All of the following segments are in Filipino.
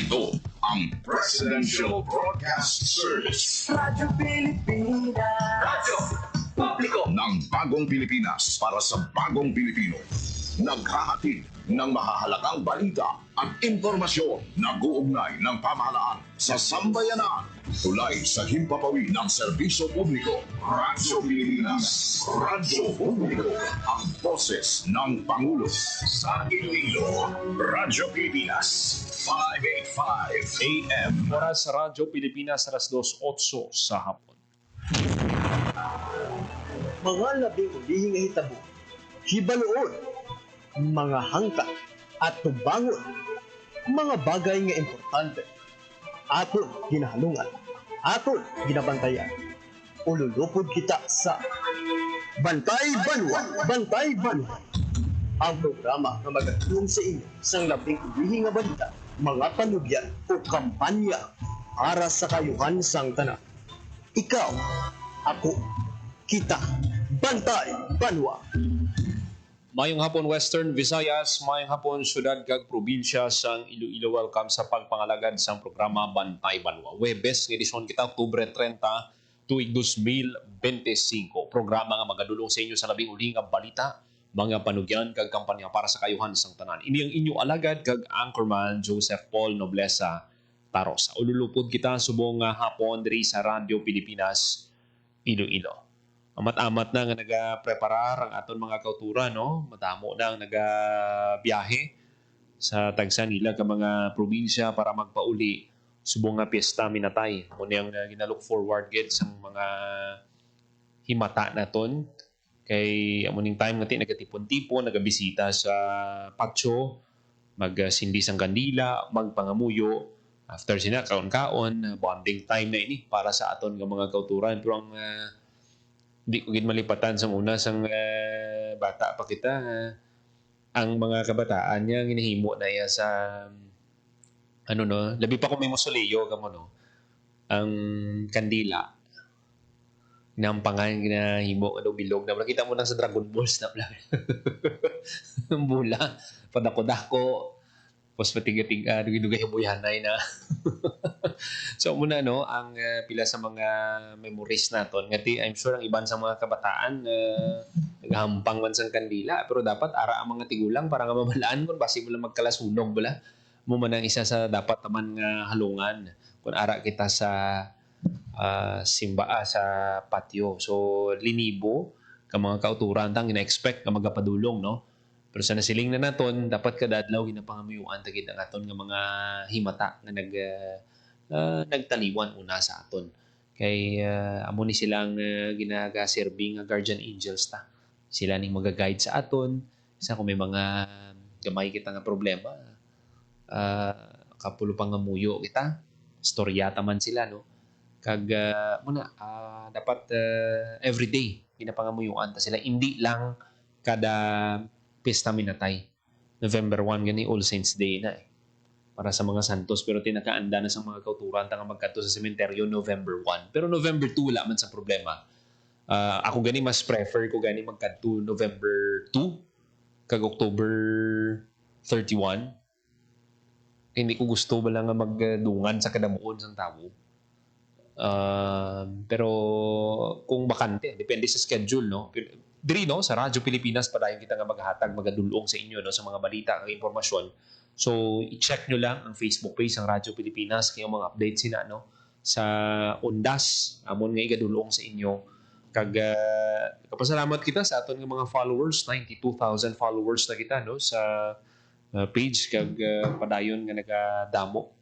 Ito ang Presidential Broadcast Service. Radyo Pilipinas. Radyo Publiko ng Bagong Pilipinas para sa Bagong Pilipino. Naghahatid ng mahahalagang balita at impormasyon na guugnay ng pamahalaan sa sambayanan. Tulay sa himpapawid ng serbisyo publiko. Radyo Pilipinas. Radyo Publiko. Ang boses ng Pangulo sa Iloilo. Radyo Pilipinas. 585 AM. Oras sa Radyo Pilipinas, alas 2:08 sa hapon. Mga labing ulihing hitabo, hibaluon, mga hangka at tubangon, mga bagay nga importante, aton ginahalungan, aton ginabantayan. Ululupod kita sa Bantay Banwa, Bantay Banwa. Ang programa na magatulong sa inyo sa labing ulihing nga balita, mga panugyan o kampanya para sa kayuhan sang tanan. Ikaw, ako, kita, Bantay Banwa. Mayong hapon Western Visayas, mayong hapon syudad kag probinsya sang Iloilo. Welcome sa pagpangalagad sang programa Bantay Banwa. Webes ng edisyon kita Oktubre 30, tuig 2025. Programa nga magadulong sa inyo sa labing uli nga balita, mga panugyan kag kampanya para sa kayuhan sang tanan. Ini ang inyo alagad kag anchorman Joseph Paul Noblesa Tarosa. Ululupod kita subong nga hapon diri sa Radyo Pilipinas Iloilo. Amat-amat na nga nagapreparar ang aton mga kautura, no? Madamo na ang nagabiyahe sa tagsa nila ka mga probinsya para magpauli subong nga piyesta minatay. Muna ang ginalook forward gid sa mga himata naton kay amuning time nga nagatipon-tipon, nagabisita sa patio, magsindi sang kandila, magpangamuyo. After sina kaon-kaon, bonding time na ini para sa aton nga mga kauturan. Pero ang hindi ko gid malipatan sa una sang bata pa kita. Ang mga kabataan niya ginahimo na iya sa ano no, labi pa kung may mausoleo kamo no. Ang kandila nampangan ginahimo ano bilog na nakita mo na sa Dragon Balls na plan. Ang bula, padako-dako, pos patiga-tiga, dugay hibuyanay na. So muna no, ang pila sa mga memories naton ngati I'm sure ang iban sa mga kabataan naghampang man sang kandila pero dapat ara ang mga tigulang para nga mabalaan kun basi mo lang magkalasunog bala mo man ang isa sa dapat naman nga halungan kun ara kita sa simba sa patio. So linibo ka mga kauturan tang ina-expect nga magapadulong no. Pero sa nasiling na naton, dapat kadadlaw ginapangamuyuan tagid ang aton nga mga himata nga nagtaliwan una sa aton. Kay amo ni silang ginagaserbi nga guardian angels ta. Sila ning magaguide sa aton sa kung may mga gamay kita nga problema. Kapulo pang ngamuyo kita. Storyata man sila no. Kag muna dapat everyday ginapangamuyuan ta sila, hindi lang kada pista minatay. November 1 gani All Saints Day na para sa mga santos pero tinakaanda na sa mga kauturan tanga magkadto sa sementeryo November 1. Pero November 2 wala man sa problema. Ako gani mas prefer ko gani magkadto November 2 kag October 31. Hindi ko gusto bala nga magdungan sa kadamuon sang tawo. Pero kung bakante, depende sa schedule no. Diri no sa Radyo Pilipinas padayon kita nga maghatag magadulong sa inyo no sa mga balita ug impormasyon. So i-check nyo lang ang Facebook page ng Radyo Pilipinas kay mga updates sina no sa undas amon nga igadulong sa inyo. Kag kapasalamat kita sa aton nga mga followers, 92,000 followers na kita no sa page kag padayon nga nagadamo.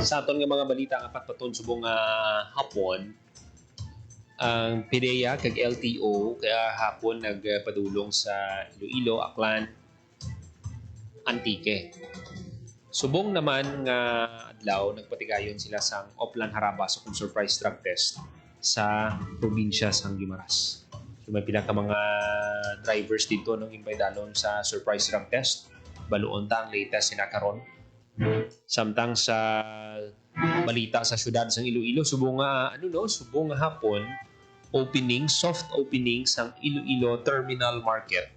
Sa aton nga mga balita nga patpaton subong hapon, ang PDEA kag LTO kaya hapon nagpadulong sa Iloilo, Aklan, Antique. Subong naman nga adlaw nagpatigayon sila sang Oplan Harabas o surprise drug test sa probinsya sang Guimaras. So may pila ka mga drivers dito nung impay dalon sa surprise drug test. Baluon ta ang latest sinakaron Samtang sa balita sa syudad sa Iloilo, subong nga hapon opening, soft opening sang Iloilo Terminal Market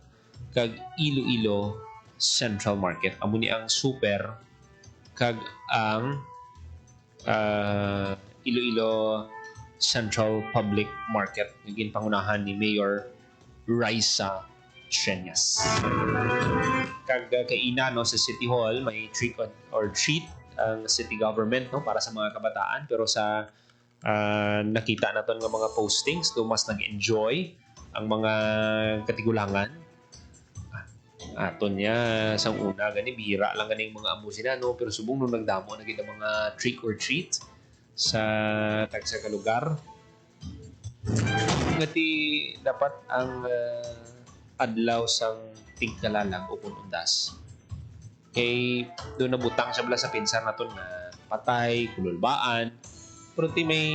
kag Iloilo Central Market. Amo ni ang super kag ang Iloilo Central Public Market naging pangunahan ni Mayor Raisa Shenyas. Kag kaina no sa City Hall may treat ang city government no para sa mga kabataan, pero sa nakita naton nga mga postings do mas nag-enjoy ang mga katigulangan. Aton niya sang una gani bihira lang ganing mga amo sila no, pero subong nung nagdamo na gid ang mga trick or treat sa tagsa ka lugar. Ngati dapat ang adlaw sang tingkalalang o undas kay doon nabutang siya bala sa pinsan naton nga patay, kululbaan, pero ti may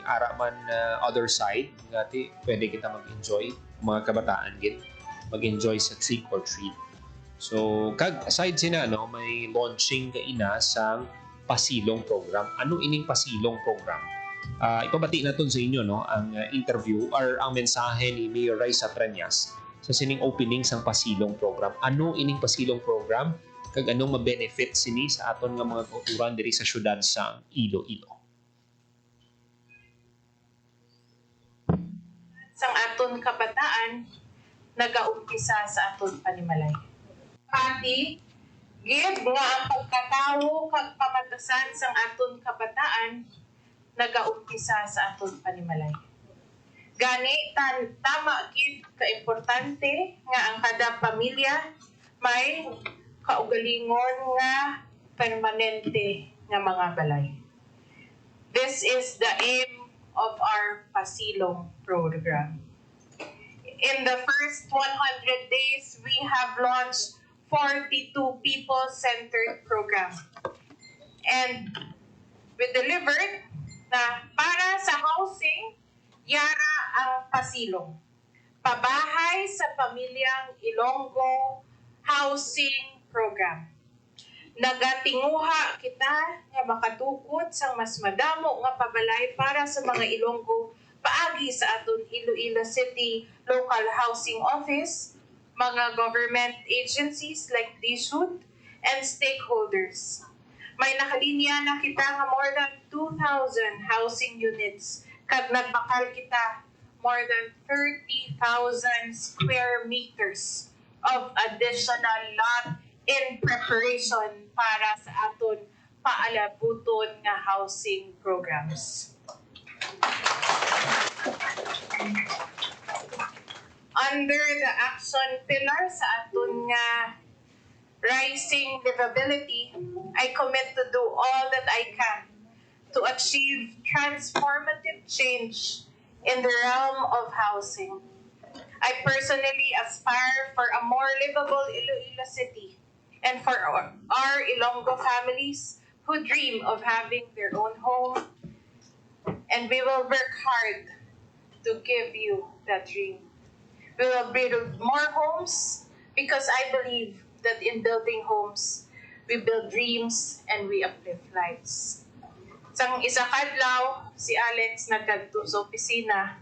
ara man other side nga ti pwede kita mag-enjoy mga kabataan gid mag-enjoy sa trick or treat. So kag aside sina no may launching kaina sang pasilong program. Ano ining pasilong program? Ipabati naton sa inyo no ang interview or ang mensahe ni Mayor Raisa Shenyas sa sining opening sang pasilong program. Ano ining pasilong program kag anong ma-benefit sini sa aton nga mga kauturan diri sa syudad sang Iloilo. Sang aton kabataan nagaumpisa sa aton panimalay. Pati gid nga ang pagkatawo kag pamatasan sang aton kabataan nagaumpisa sa aton panimalay. Gani tama gid ka importante nga ang kada pamilya may kaugalingon nga permanente nga mga balay. This is the aim of our pasilong program. In the first 100 days, we have launched 42 people-centered program. And we delivered na para sa housing, yara ang pasilong. Pabahay sa pamilyang Ilonggo Housing Program. Nagatinguha kita nga makatukod sang mas madamo nga pabalay para sa mga Ilonggo paagi sa aton Iloilo City Local Housing Office, mga government agencies like DSUD, and stakeholders. May nakalinya na kita nga more than 2,000 housing units kag nagbakal kita more than 30,000 square meters of additional lot in preparation para sa aton paalabuton nga housing programs. Under the action pillar sa aton nga rising livability, I commit to do all that I can to achieve transformative change in the realm of housing. I personally aspire for a more livable Iloilo City and for our Ilonggo families who dream of having their own home. And we will work hard to give you that dream. We will build more homes because I believe that in building homes, we build dreams and we uplift lives. Sang isa kadlaw, si Alex nagkadto sa opisina.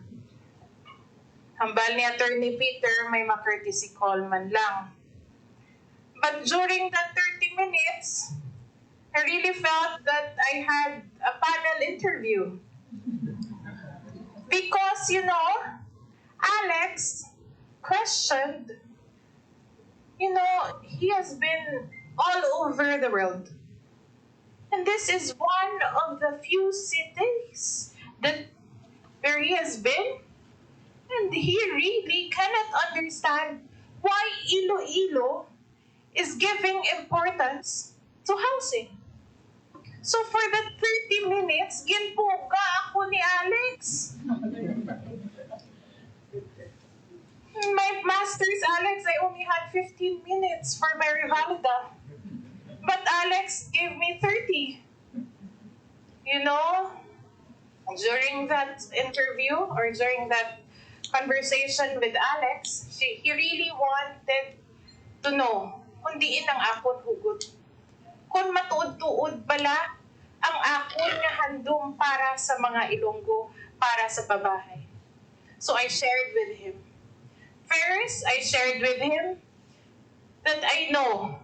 Hambal ni Attorney Peter, may ma-courtesy call man lang. But during that 30 minutes, I really felt that I had a panel interview. Because, Alex questioned, he has been all over the world. And this is one of the few cities where he has been. And he really cannot understand why Iloilo is giving importance to housing. So for that 30 minutes, ginpuga ako ni Alex. My master's, Alex, I only had 15 minutes for my revalida. But Alex gave me 30. During that interview or during that conversation with Alex, he really wanted to know kung diin ang akon hugot. kung matuod-tuod bala ang akon nga handom para sa mga Ilonggo, para sa pabahay. So I shared with him. First, I shared with him that I know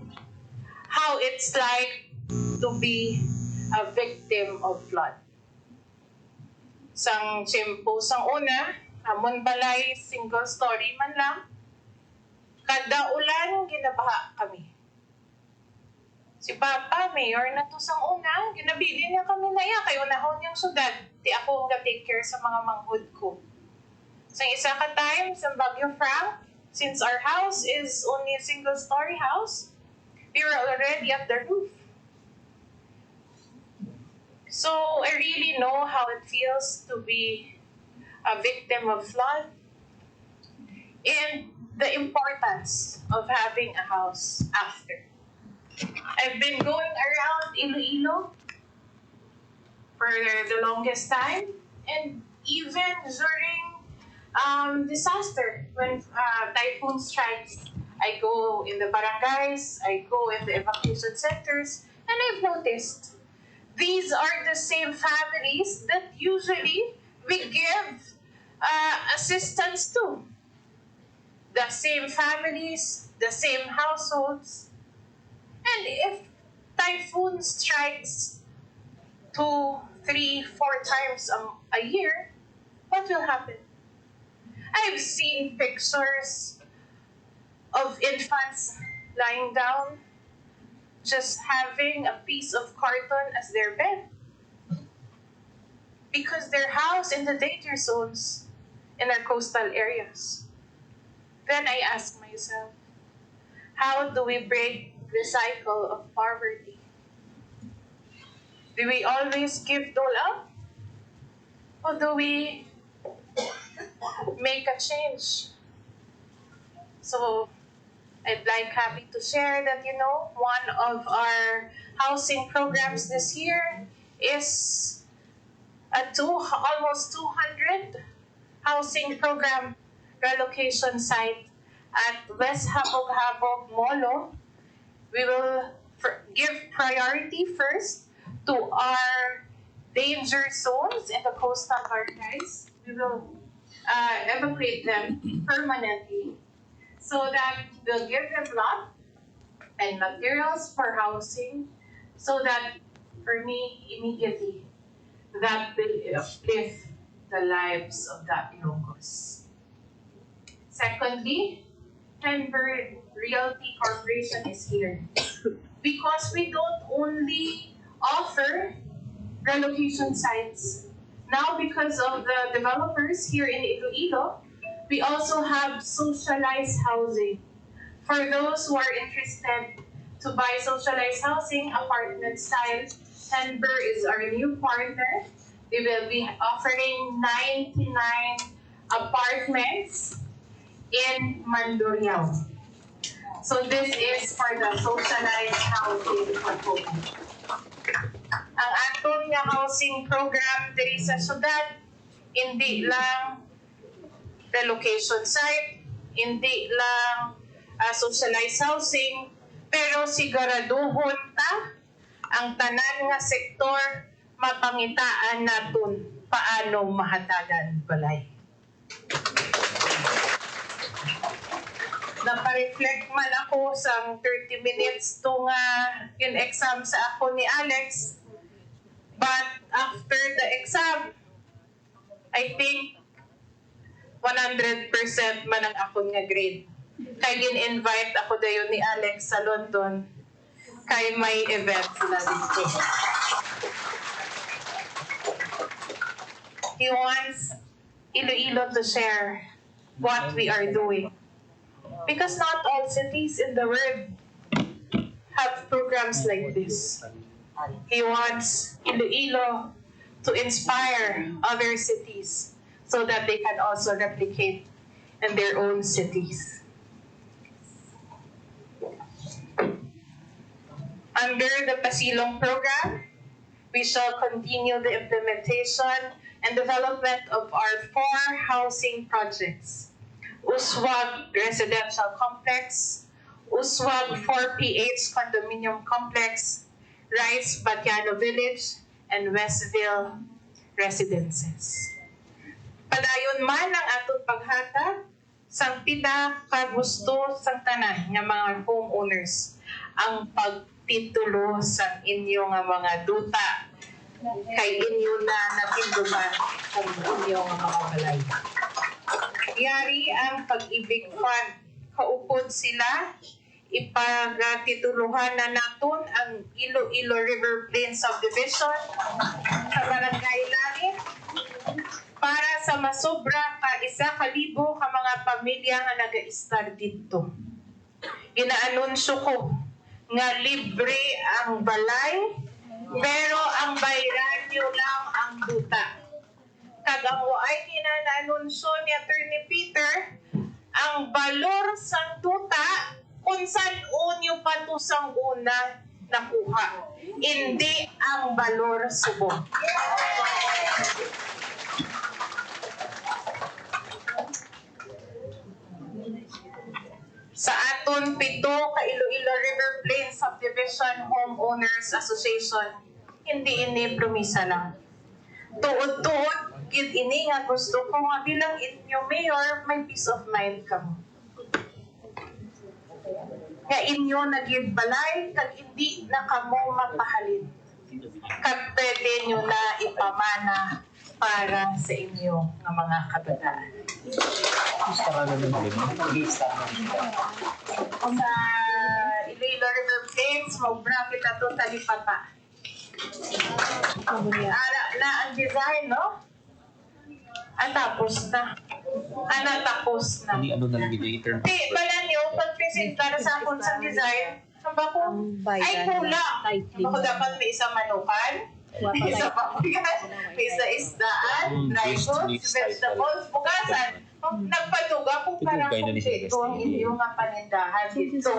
how it's like to be a victim of flood. Sang tiyempo, sang una, amon balay single story man lang, kada ulan ginabaha kami. Si Papa, mayor na to sang una, ginabili niya kami na iya, kay unahon yung syudad, di ako nga take care sa mga manghod ko. Sang isa ka time, sa Baguio Frank, since our house is only a single story house, we were already at the roof. So I really know how it feels to be a victim of flood and the importance of having a house after. I've been going around Iloilo for the longest time, and even during disaster, when typhoon strikes, I go in the barangays, I go in the evacuation centers, and I've noticed these are the same families that usually we give assistance to. The same families, the same households. And if typhoon strikes 2, 3, 4 times a year, what will happen? I've seen pictures of infants lying down, just having a piece of carton as their bed. Because they're housed in the danger zones in our coastal areas. Then I ask myself, how do we break the cycle of poverty? Do we always give dole out? Or do we make a change? So I'd like happy to share that, one of our housing programs this year is almost 200 housing program relocation site at West Habog-Habog Molo. We will give priority first to our danger zones in the coastal barangays. We will evacuate them permanently so that we'll give them lot and materials for housing so that, for me, immediately, that will uplift the lives of the Ilonggos. Secondly, Tenbird Realty Corporation is here because we don't only offer relocation sites. Now, because of the developers here in Iloilo, we also have socialized housing. For those who are interested to buy socialized housing, apartment style, Tenbird is our new partner. We will be offering 99 apartments in Mandurriao. So this is for the socialized housing component. Ang aton nga housing program diri sa syudad, hindi lang relocation site, hindi lang socialized housing, pero siguraduhon ta ang tanan nga sektor mapangitaan naton paano mahatagan balay. Napareflect man ako sa 30 minutes to nga yung exam sa ako ni Alex. But after the exam, I think 100% man ang akong nga grade. Kaya gin-invite ako dayon ni Alex sa London kay may event sila dito. He wants Iloilo to share what we are doing. Because not all cities in the world have programs like this. He wants Iloilo to inspire other cities so that they can also replicate in their own cities. Under the Pasilong program, we shall continue the implementation and development of our 4 housing projects. Uswag Residential Complex, Uswag 4PH Condominium Complex, Rice Batiano Village, and Westville residences. Padayon man ang atong paghatag sang pinakagusto sang tanan nga mga homeowners ang pagtitulo sa inyo nga mga duta kay inyo na natinduman sa inyo nga mga balay. Yari ang Pag-ibig Fund. Kaupod sila, ipagtituluhan na naton ang Iloilo River Plain Subdivision sa Barangay Langit para sa masobra ka 1,000 ka mga pamilya nga nag-a-star dito. Inaanunsyo ko nga libre ang balay, pero ang bayaran nyo lang ang duta. Kag ang ay kinanaanunsyo ni Attorney Peter, ang balor sang duta kung saan unyo pa to sang una nakuha. Hindi ang balor subong. Sa aton 7 ka Iloilo River Plain Subdivision Homeowners Association, hindi ini promisa lang. Tuod-tuod gid ini nga gusto ko nga bilang inyo mayor may peace of mind kamo. Nga inyo naging balay kag hindi na kamo mapahalin. Kag pwede nyo na ipamana para sa inyo nga mga kabataan. Sa Iloilo River Plains, maubra kita to talipata. Na ang design, no? Tapos na. Tapos na. Hindi ano na lang yung term. Di, bala nyo, pag-presenta na sa akong sa design, samba ko, ay kulang. Ako dapat may isang manukan, may isa papugan, may isa isdaan, dry goods, vegetables, bukasan. Nagpaduga kung parang kompleto ang inyong panindahan dito.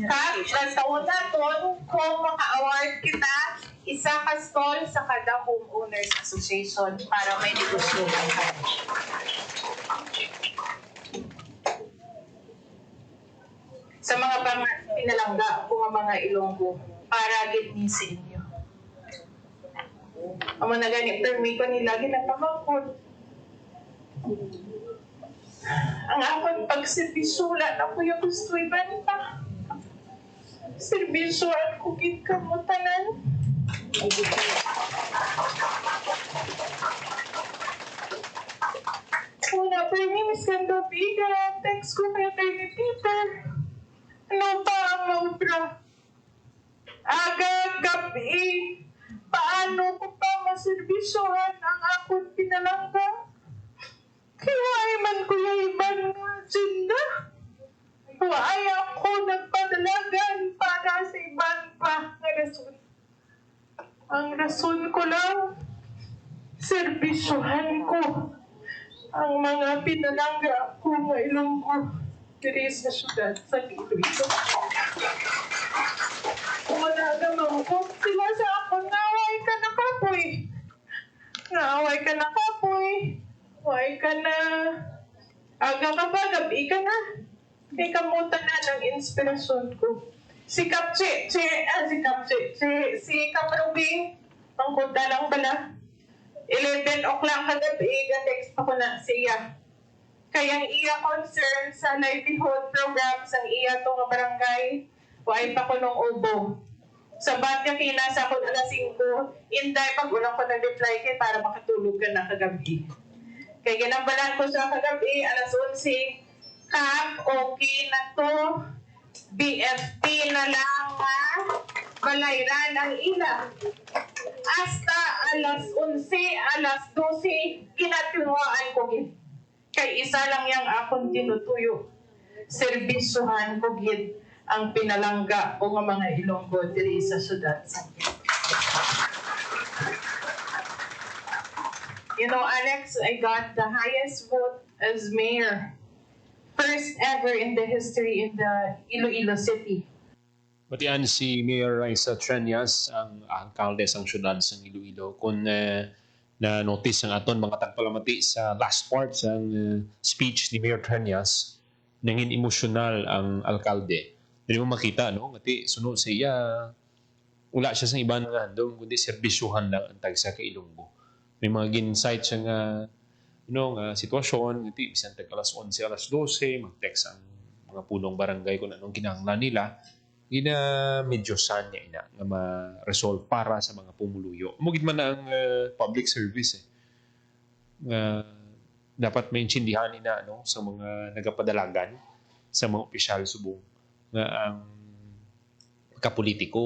Kag, nagtaon naton, kung maka-award kita, isa ka stall sa kada homeowners association para may negosyohan ka. Sa mga pinalangga ko mga Ilonggo, para gid ni sa inyo. Amo na gani permi ko nila ginapamangkod. Ang akong pagserbisyulan ako yung gusto ibanta. Serbisyuan ko gid kamo tanan. Una, permi Miss Candobiga, text ko kay Attorney Peter. Ano pa ang maubra? Aga, gabi, paano ko pa maservisyohan ang akong pinalangga? Kaya man ko yung ibang agenda. Ay ako nagpadalagan para sa ibang pa na rason. Ang rason ko lang, servisyohan ko ang mga pinalangga ko nga Ilonggo diri sa syudad sa Iloilo. Wala naman ko sila sa ako, naway ka na kapoy. Naway ka na kapoy. Naway ka na. Aga ka ba? Gabi ka na. Ikamutan na ng inspirasyon ko. Si Kapche, si Kaprubing, pangkunta lang pala. 11 o'clock kagabi, text ako na siya. Kayang iya concern sa livelihood program sang iya to nga barangay, waay pa ko nung ubo. Sa batya kinasa ko alas 5, inday pag ulang ko nag-reply kay para makatulog ka na kagabi. Kaya ginambalan ko sa kagabi, alas 11, Kap, okay na to. BFP na lang ha. Balayran ang ila. Hasta alas 11, alas 12, kinatiwaan ko gid. Kay isa lang yang akong tinutuyo. Serbisyuhan ko gid ang pinalangga o nga mga Ilonggo diri sa syudad sa You know, Alex, I got the highest vote as mayor. First ever in the history in the Iloilo City. Batian si Mayor Raisa Trias, ang alkalde sang syudad sa Iloilo. Kung na-notice ang aton mga tagpalamati sa last part sa speech ni Mayor Trias, nangin emosyonal ang alkalde. Hindi mo makita, no? Ngati, sunod sa iya, wala siya sa iba nga handom, kundi serbisyuhan lang ang tagsa ka Ilonggo. May mga ginsight siya nga, nga sitwasyon, iti, bisan tag alas 11, alas 12, mag-text ang mga punong barangay kung anong ginahanglan nila, medyo sanya ina nga ma-resolve para sa mga pumuluyo. Mugid man na ang public service nga dapat maintindihan nila sa mga nagapadalagan sa mga opisyal subong nga ang kapolitiko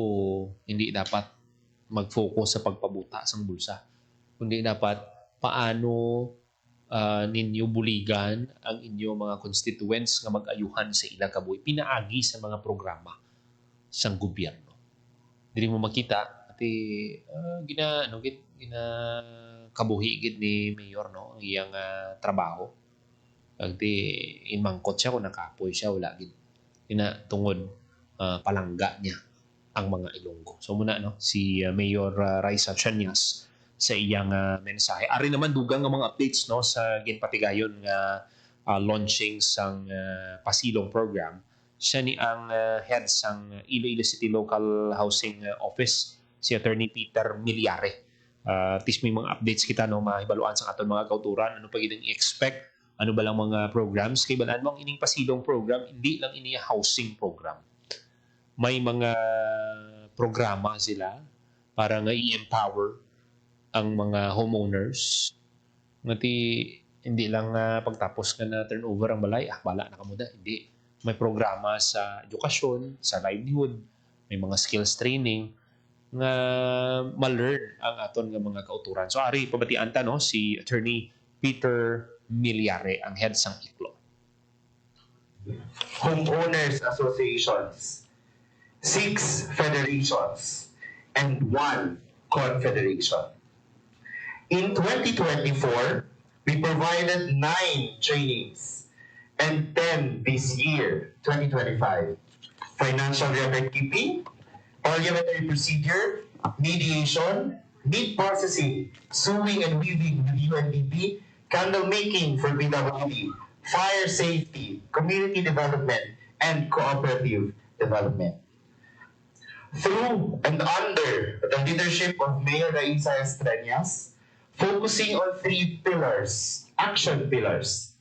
hindi dapat mag-focus sa pagpabuta sang bulsa, kundi dapat paano ninyo buligan ang inyo mga constituents nga mag-ayuhan sa ilang kabuhi pinaagi sa mga programa sang gobyerno. Dili mo makita ati gina kabuhi gid ni mayor ang iyang trabaho. Agdi inmangkot siya kung nakapoy siya wala gid tungod palangga niya ang mga Ilonggo. So muna si Mayor Raisa Chanyas sa iyang mensahe. Ari naman dugang nga mga updates sa ginpatigayon nga launching sang pasilong program. Siya ni ang head sang Iloilo City Local Housing Office, si Attorney Peter Milyare. Tis may mga updates kita mahibaluan sa aton mga kauturan, ano pa gid i-expect, ano ba lang mga programs, kay balaan mo ang ining pasilong program, hindi lang ini housing program. May mga programa sila para nga i-empower ang mga homeowners. Ngati hindi lang pagtapos ka na turnover ang balay, bala na kamuda. Hindi. May programa sa edukasyon, sa livelihood, may mga skills training nga ma-learn ang aton nga mga kauturan. So ari pabatian ta si Attorney Peter Milyare, ang head sang ICLO. Homeowners associations, 6 federations, and 1 confederation. In 2024, we provided 9 trainings and 10 this year, 2025. Financial record keeping, parliamentary procedure, mediation, meat processing, sewing and weaving with UNDP, candle making for BWD, fire safety, community development, and cooperative development. Through and under the leadership of Mayor Raisa Estranias, focusing on 3 pillars, action pillars: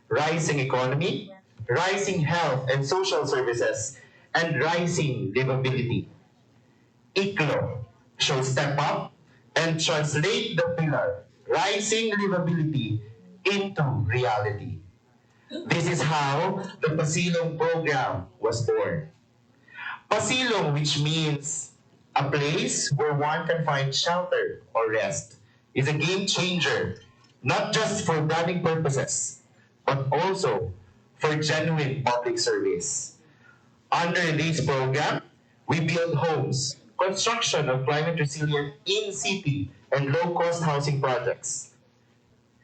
rising economy, rising health and social services, and rising livability. ICLO shall step up and translate the pillar, rising livability, into reality. This is how the Pasilong program was born. Pasilong, which means a place where one can find shelter or rest, is a game changer, not just for branding purposes, but also for genuine public service. Under this program, we build homes, construction of climate-resilient in-city and low-cost housing projects,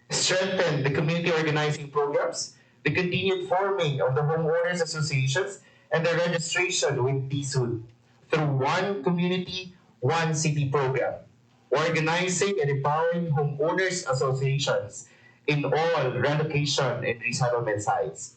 strengthen the community organizing programs, the continued forming of the homeowners associations, and the registration with PSUD through One Community, One City program, organizing and empowering homeowners associations in all relocation and resettlement sites.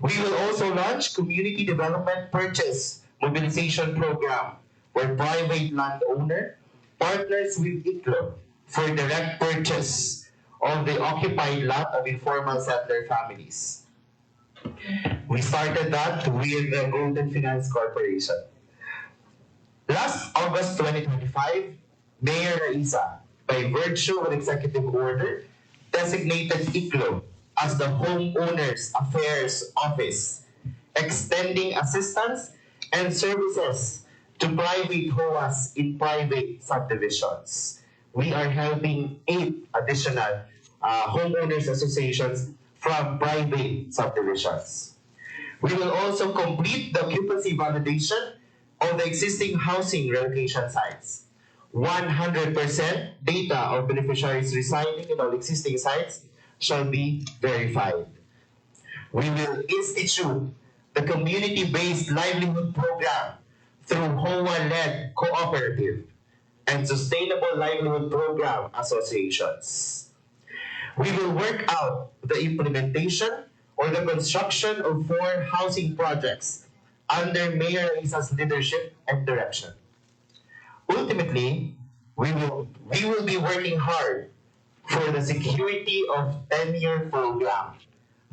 We will also launch Community Development Purchase Mobilization Program, where private landowner partners with ICLO for direct purchase of the occupied lot of informal settler families. We started that with the Golden Finance Corporation. Last August 2025, Mayor Raisa, by virtue of an executive order, designated ICLO as the Homeowners Affairs Office, extending assistance and services to private HOAs in private subdivisions. We are helping 8 additional homeowners associations from private subdivisions. We will also complete the occupancy validation of the existing housing relocation sites. 100% data of beneficiaries residing in all existing sites shall be verified. We will institute the community-based livelihood program through HOA-led cooperative and sustainable livelihood program associations. We will work out the implementation or the construction of 4 housing projects under Mayor Raisa's leadership and direction. Ultimately, we will be working hard for the security of tenure program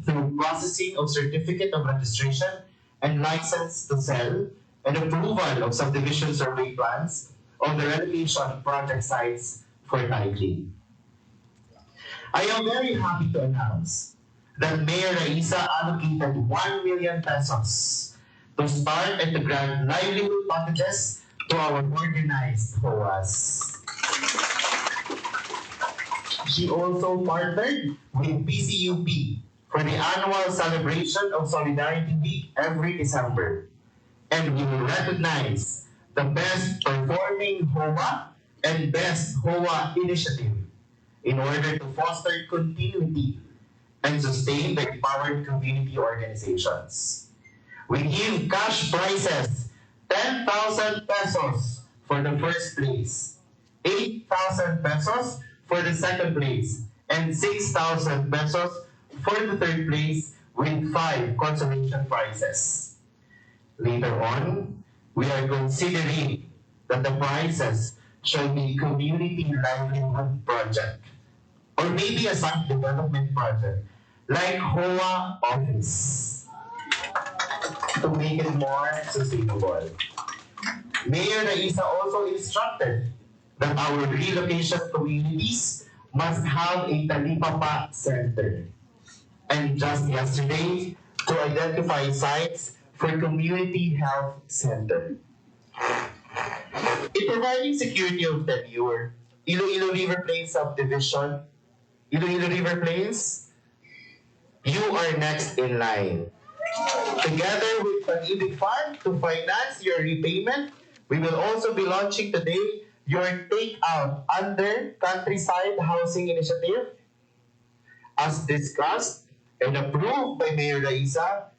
through processing of certificate of registration and license to sell and approval of subdivision survey plans of the relocation project sites for Taikling. I am very happy to announce that Mayor Raisa allocated 1 million pesos to start and to grant livelihood packages to our organized HOAs. She also partnered with PCUP for the annual celebration of Solidarity Week every December. And we will recognize the best performing HOA and best HOA initiative in order to foster continuity and sustain the empowered community organizations. We give cash prizes 10,000 pesos for the first place, 8,000 pesos for the second place, and 6,000 pesos for the third place with 5 consolation prizes. Later on, we are considering that the prizes shall be community livelihood project or maybe a site development project like HOA Office to make it more sustainable. Mayor Raisa also instructed that our relocation communities must have a Talipapa Center. And just yesterday, to identify sites for Community Health Center. In providing security of tenure, Iloilo River Plains Subdivision, Iloilo River Plains, you are next in line. Together with Pag-ibig Fund to finance your repayment, we will also be launching today your takeout under Countryside Housing Initiative. As discussed and approved by Mayor Raisa,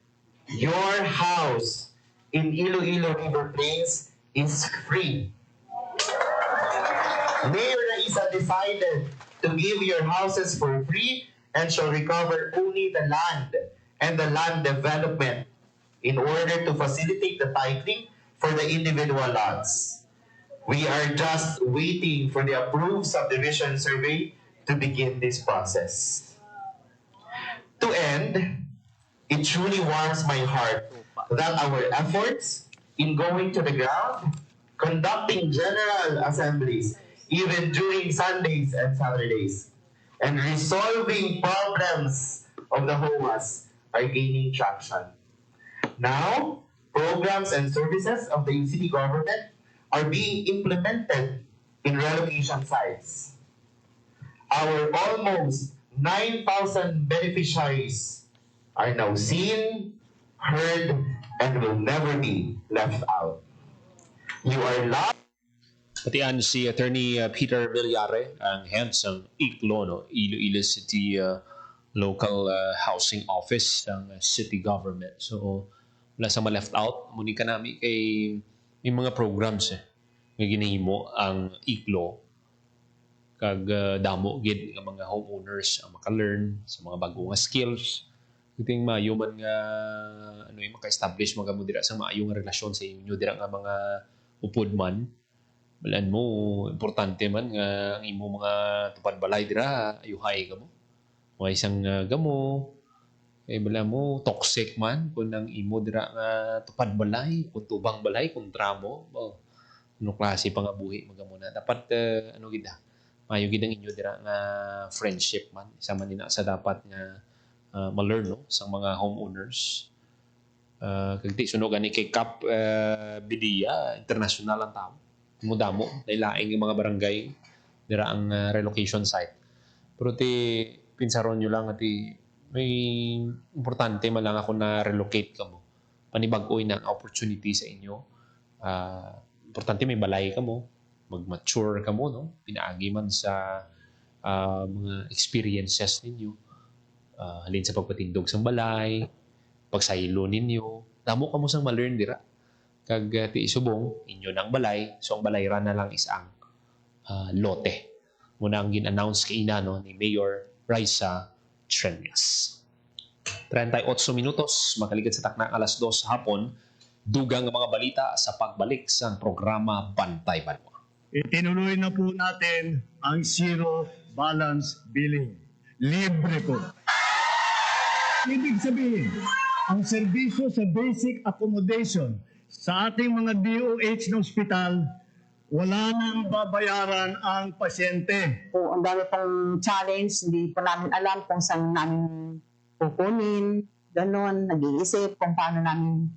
your house in Iloilo River Plains is free. Mayor Raisa decided to give your houses for free and shall recover only the land and the land development in order to facilitate the titling for the individual lots. We are just waiting for the approved subdivision survey to begin this process. To end, it truly warms my heart that our efforts in going to the ground, conducting general assemblies, even during Sundays and Saturdays, and resolving problems of the HOAs are gaining traction. Now, programs and services of the city government are being implemented in relocation sites. Our almost 9,000 beneficiaries are now seen, heard, and will never be left out. You are loved. Patian si Attorney Peter Villare, ang handsome ICLO, no? Iloilo City Local Housing Office ng City Government. So, wala sa ma-left out. Muni ka namin kay may mga programs nga ginahimo ang ICLO kag damo gid nga mga homeowners ang maka-learn sa mga bagong nga skills. Iting maayo man nga maka-establish mga mo dira sa maayo nga relasyon sa inyo dira nga mga upod man. Balaan mo importante man nga ang imo mga tupad balay dira ayuhay ka mo. May isang gamo kay balaan mo toxic man kun ang imo dira nga tupad balay kun tubang balay kun tramo. Ano klase pa nga buhi magamo na dapat gid maayo gid ang inyo dira nga friendship man isa man nina sa dapat nga ma-learn no sa mga homeowners. Kag di sunog ani kay Cap Bidia international ang tao. Mudamo daylaing yung mga barangay dira ang relocation site. Pero ti pinsaron nyo lang ati may importante man lang ako na relocate ka mo. Panibag-oy na opportunity sa inyo. Importante may balay ka mo, mag-mature ka mo, no? Pinaagi man sa mga experiences ninyo. Halin sa pagpatindog sa balay, pagsaylo ninyo. Damo ka mo sang ma-learn dira. Kag ti isubong, inyo ng balay. So ang balay ra na lang is ang lote. Muna ang gin-announce kay ina no, ni Mayor Raisa Trillanes. 38 minutos, makaligid sa takna alas 2 hapon, dugang ang mga balita sa pagbalik sa programa Bantay Banwa. itinuloy na po natin ang zero balance billing. Libre po. Ibig sabihin, ang serbisyo sa basic accommodation sa ating mga DOH na ospital, wala nang babayaran ang pasyente. Po, ang dami pong challenge, hindi po namin alam kung saan namin kukunin, ganon, nag-iisip kung paano namin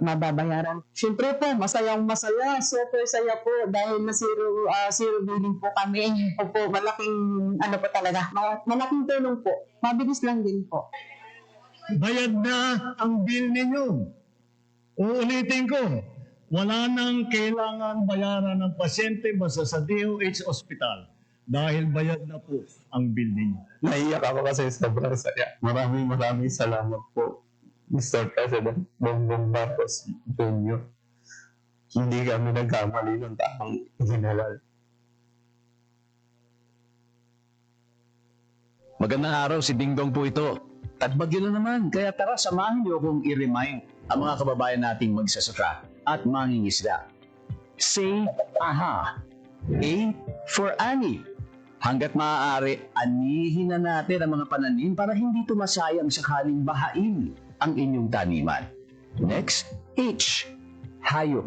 mababayaran. Siyempre po, masayang-masaya, super saya po dahil na zero billing po kami. Po, malaking, ano po talaga, malaking tulong po. Mabilis lang din po. Bayad na ang bill ninyo. Uulitin ko, wala nang kailangan bayaran ng pasyente basta sa DOH Hospital dahil bayad na po ang bill ninyo. Naiyak ako kasi sobrang saya. Maraming salamat po, Mr. President Bongbong Marcos Jr. Hindi kami nagkamali ng tamang ginalal. Magandang araw, si Ding Dong po ito. At bagyo na naman, kaya tara samahan niyo akong i-remind ang mga kababayan nating magsasaka at mangingisda. Say AHA. A for ani. Hanggat maaari, anihin na natin ang mga pananim para hindi tumasayang sakaling bahain ang inyong taniman. Next, H. Hayop.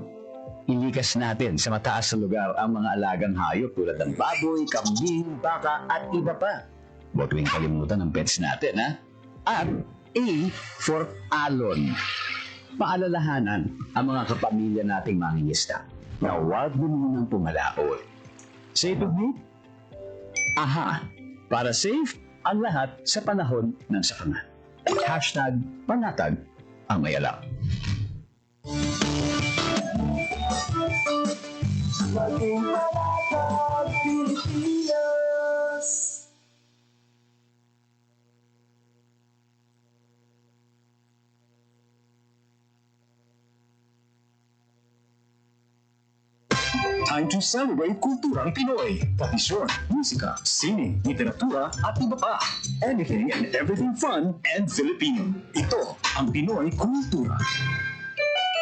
Ilikas natin sa mataas na lugar ang mga alagang hayop tulad ng baboy, kambing, baka at iba pa. Huwag rin kalimutan ang pets natin, ha? At A for alon. Paalalahanan ang mga kapamilya nating mangingisda na huwag munang pumalakot. Safe with me? Aha! Para safe ang lahat sa panahon ng sakangan. Hashtag panatag ang mayalak. Maging malatag Pilipinas. Time to celebrate kulturang Pinoy. Tradisyon, musika, sining, literatura at iba pa. Anything and everything fun and Filipino. Ito ang Pinoy Kultura.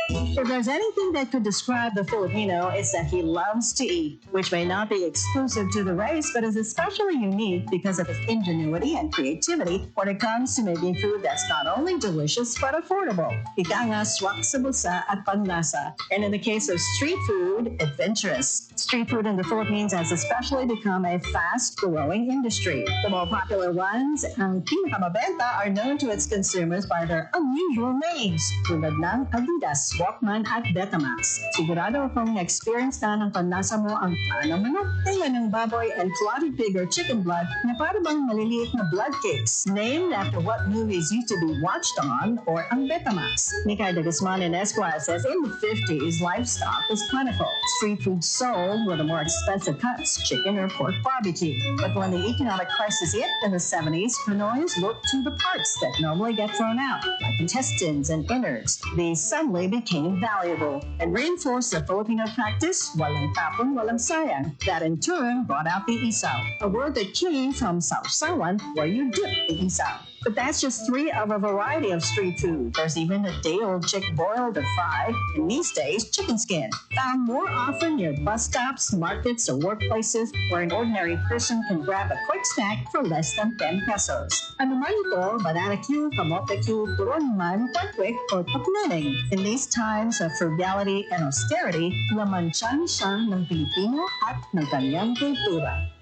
If there's anything that could describe the Filipino, it's that he loves to eat, which may not be exclusive to the race, but is especially unique because of his ingenuity and creativity when it comes to making food that's not only delicious but affordable. Ika nga, swak sa bulsa at panlasa. And in the case of street food, adventurous. Street food in the Philippines has especially become a fast-growing industry. The more popular ones, ang pinakamabenta, are known to its consumers by their unusual names, tulad ng Adidas, Walkman at Betamax. Sigurado akong na-experience na ng panlasa mo ang panang manok, tayo ng baboy, and clotted pig or chicken blood na para bang maliliit na blood cakes, named after what movies used to be watched on, or ang Betamax. Mikay de Guzman in Esquire says in the 50s, livestock was plentiful. Street food sold were the more expensive cuts, chicken or pork barbecue. But when the economic crisis hit in the 70s, Pinoys looked to the parts that normally get thrown out, like intestines and innards. These suddenly became valuable and reinforced the Filipino practice, walang tapon, walang sayang. That in turn brought out the isaw, a word that came from sausawan, where you dip the isaw. But that's just three of a variety of street food. There's even a day-old chick boiled or fried, and these days, chicken skin. Found more often near bus stops, markets, or workplaces where an ordinary person can grab a quick snack for less than 10 pesos. Ano man ito, banana cue, kamote cue, turon man, quick, or pakunaning. In these times of frugality and austerity, laman siya ng Pilipino at ng kanyang kultura.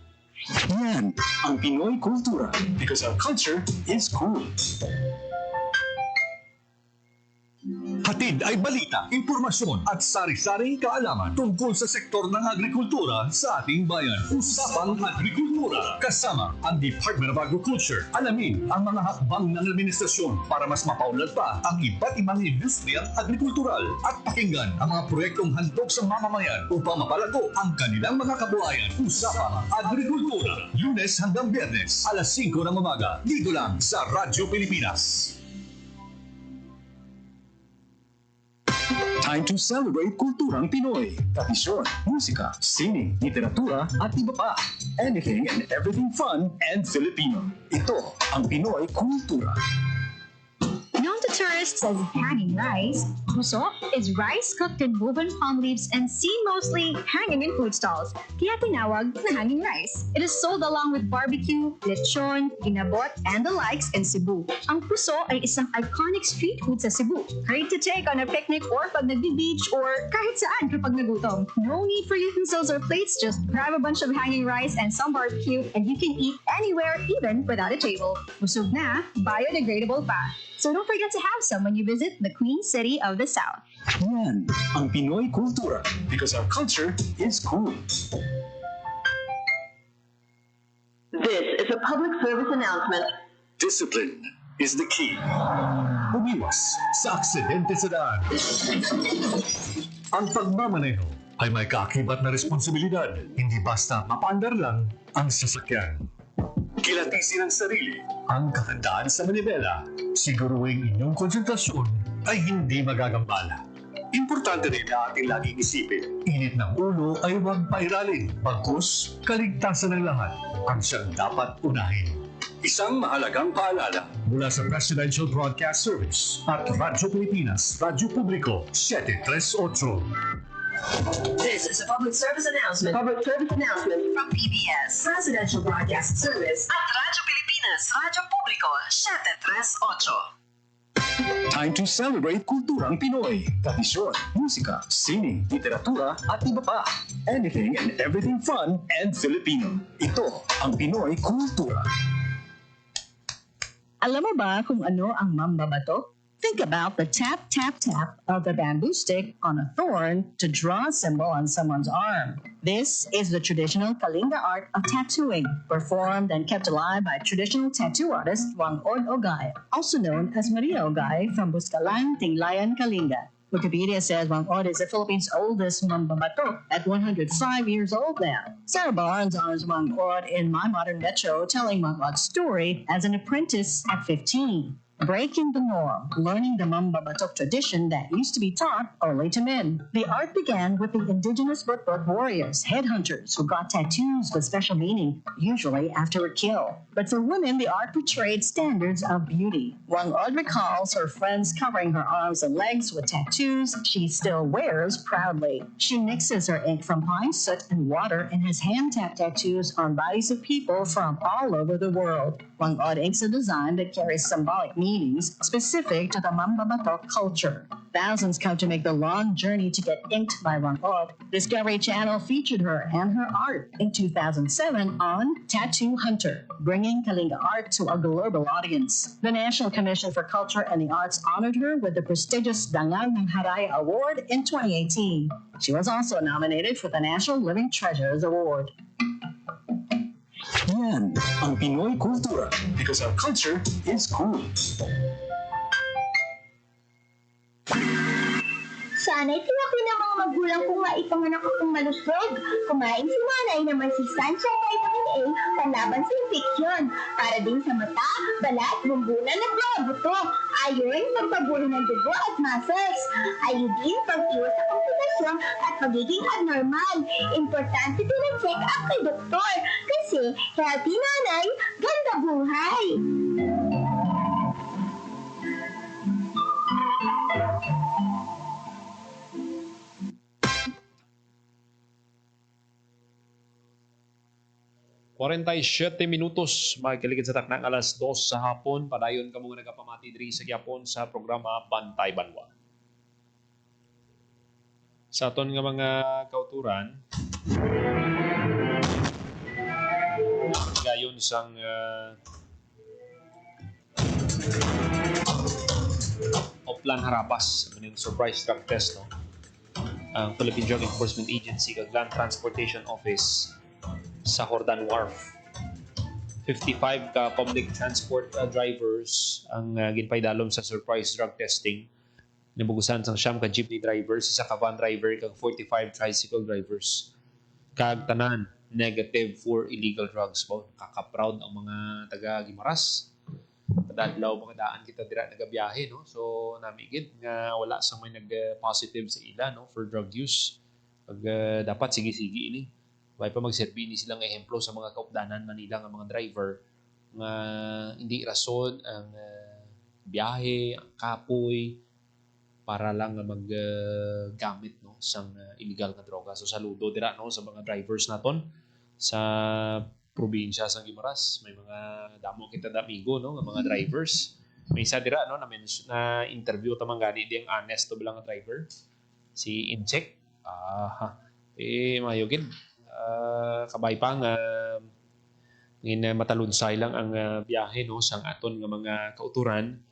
Yan ang Pinoy Kultura because our culture is cool. Hatid ay balita, impormasyon at sari-saring kaalaman tungkol sa sektor ng agrikultura sa ating bayan. Usapang Agrikultura kasama ang Department of Agriculture. Alamin ang mga hakbang ng administrasyon para mas mapaunlad pa ang iba't ibang industriyang agrikultural at pakinggan ang mga proyektong handog sa mamamayan upang mapalago ang kanilang mga kabuhayan. Usapang Agrikultura, Lunes hanggang Biyernes, alas 5 ng umaga, dito lang sa Radyo Pilipinas. Time to celebrate kulturang Pinoy. Tradisyon, musika, sining, literatura at iba pa. Anything and everything fun and Filipino. Ito ang Pinoy Kultura. Known to tourists list says hanging rice. Puso is rice cooked in woven palm leaves and seen mostly hanging in food stalls, kaya tinawag na hanging rice. It is sold along with barbecue, lechon, ginabot, and the likes in Cebu. Ang puso ay isang iconic street food sa Cebu. Great to take on a picnic or pag nagbi-beach or kahit saan kapag nagutom. No need for utensils or plates, just grab a bunch of hanging rice and some barbecue and you can eat anywhere, even without a table. Busog na, biodegradable pa. So don't forget to have some when you visit the Queen City of the South. Yan ang Pinoy kultura because our culture is cool. This is a public service announcement. Discipline is the key. Umiwas sa aksidente sa daan. Ang pagmamaneho ay may kaakibat na responsibilidad. Hindi basta mapaandar lang ang sasakyan. Kilatisin ang sarili. Ang kahandaan sa manibela, siguruing inyong konsentrasyon ay hindi magagambala. Importante rin na ating laging isipin. Init ng ulo ay huwag pairalin. Bagkus, kaligtasan ng lahat ang siyang dapat unahin. Isang mahalagang paalala. Mula sa Presidential Broadcast Service at Radyo Pilipinas, Radyo Publiko, 738. This is a public service announcement. Public service announcement from PBS, Presidential Broadcast Service at Radyo Pilipinas, Radyo Publiko, 738. Time to celebrate kulturang Pinoy. Tradisyon, musika, sining, literatura, at iba pa. Anything and everything fun and Filipino. Ito ang Pinoy kultura. Alam mo ba kung ano ang mambabato? Think about the tap, tap, tap of the bamboo stick on a thorn to draw a symbol on someone's arm. This is the traditional Kalinga art of tattooing, performed and kept alive by traditional tattoo artist Wangod Ogay, also known as Maria Ogay from Buscalan, Tinglayan, Kalinga. Wikipedia says Wangod is the Philippines' oldest mambabato at 105 years old now. Sarah Barnes honors Wangod in My Modern Metro, telling Wangod's story as an apprentice at 15. Breaking the norm, learning the mambabatok tradition that used to be taught only to men. The art began with the indigenous Butbut warriors, headhunters, who got tattoos with special meaning, usually after a kill. But for women, the art portrayed standards of beauty. Wangod recalls her friends covering her arms and legs with tattoos she still wears proudly. She mixes her ink from pine soot and water and has hand-tapped tattoos on bodies of people from all over the world. Wangod inks a design that carries symbolic meanings specific to the mambabatok culture. Thousands come to make the long journey to get inked by Wangod. Discovery Channel featured her and her art in 2007 on Tattoo Hunter, bringing Kalinga art to a global audience. The National Commission for Culture and the Arts honored her with the prestigious Dangal ng Haray Award in 2018. She was also nominated for the National Living Treasures Award. Yan ang Pinoy kultura because our culture is cool. Sana'y tinakin ng mga magulang kung maipanganak akong malusog. Kumain si nanay na may sustansyang vitamin A panlaban sa infeksyon. Para din sa mata, balat, bumbunan at mga buto. Iron, pagpabuhay ng dugo at muscles. Iodine, pag-iwas sa komplikasyon at pagiging abnormal. Importante din ang check-up kay doktor. Kasi healthy nanay, ganda buhay. minutos magkaligid sa taknang alas 2 sa hapon. Padayon ka mga nagapamati diri sa gyapon sa programa Bantay Banwa. Sa aton nga mga kauturan, gayon sang Oplan Harapas, yung surprise drug test, no? Ang Philippine Drug Enforcement Agency kag Land Transportation Office sa Hordan Wharf. 55 ka public transport drivers ang ginpaydalom sa surprise drug testing. Nabugusan sang siyam ka jeepney drivers, isa ka van driver, kag 45 tricycle drivers. Kag tanan negative for illegal drugs po. Kaka-proud ang mga taga Gimaras. Padadlaw mga daan kita dira nagabiyahe, no? So namigid nga wala sang may nag-positive sa ila, no, for drug use. Pag dapat sige-sige ini. May pa magserbi ni silang ehemplo sa mga kaupdanan Manila nga mga driver nga hindi rason ang biyahe, ang kapoy, para lang nga maggamit no sang illegal nga droga. So saludo dira no sa mga drivers naton sa probinsya sa Guimaras. May mga damo kita amigo no nga mga drivers. May isa dira no na interview ta man gani di ang honest to bilang nga driver. Si Incheck. Mayo gid. Kabay pa nga ngin matalunsay lang ang biyahe no sang aton nga mga kauturan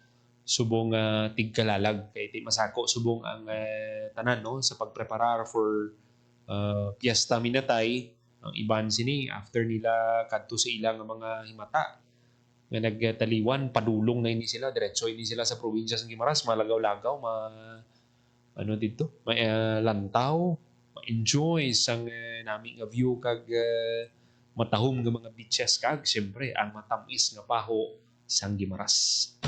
subong tigkalalag kay di masako subong ang tanan no sa pagpreparar for Piesta Minatay. Ang iban sini after nila kadto sa ilang mga himata nga nagtaliwan padulong na ini sila diretso ini sila sa probinsya sa Guimaras malagaw-lagaw ano dito lantaw ma-enjoy sang nami nga view kag matahom nga mga beaches kag siyempre ang matamis nga paho sang Guimaras.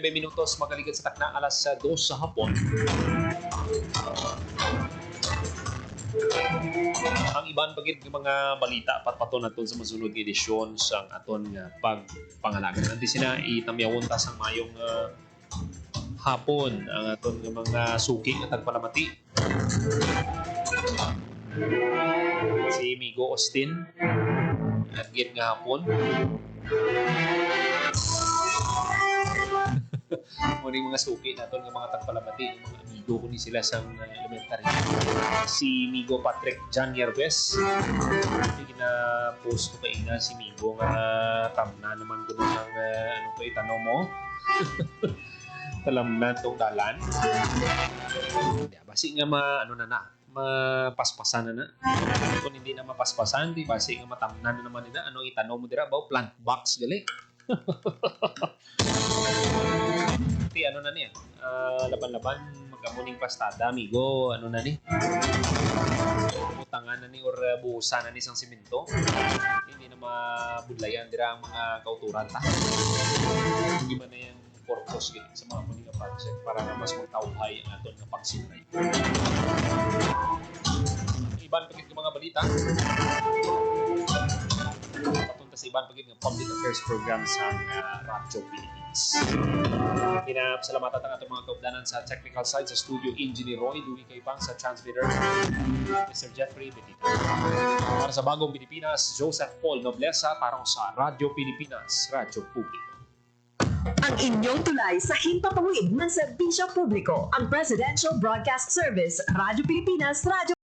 Minutos magaligid sa takna alas 2 sa hapon. Ang iban bagid ng mga balita patpaton naton sa masunod nga edisyon sang aton nga pagpangalaga. Nanti sina itamyawon ta sang mayong hapon ang aton nga mga suki nga tagpalamati. Si Migo Austin nagit nga hapon. Muning mga suki naton nga mga tagpalamati ng mga amigo ko ni sila sa elementary. Si Migo Patrick John Yerbes gina-post ko kay ina si Migo nga tamna naman doon ng ano ko itanong mo. Talam na itong dalan. Basi nga mapaspasan na. Kung hindi na mapaspasan, di basi nga matamnan na naman nila. Ano itanong mo dira? Baw plant box gali. Ano na niya? Laban-laban magamuning pastada, amigo. Ano na ni? Utangan na ni or buhusan na ni sang simento. Hindi na mabudlayan dira ang mga kauturan ta. Hindi man na yung purpose sa mga muning project para na mas magtauhay ang aton nga pagsinay. Iban pagit ng mga balita. Patunta sa iban pagit ng public affairs program sa Radyo Pilipinas. Pinasalamatan ang ating mga kaupdanan sa technical side sa studio Engineer Roy, Dewey Kaybang sa transmitter Mr. Jeffrey Betito. Para sa Bagong Pilipinas, Joseph Paul Noblesa para sa Radyo Pilipinas, Radyo Publiko. Ang inyong tulay sa himpapawid ng serbisyo publiko, ang Presidential Broadcast Service, Radyo Pilipinas, Radyo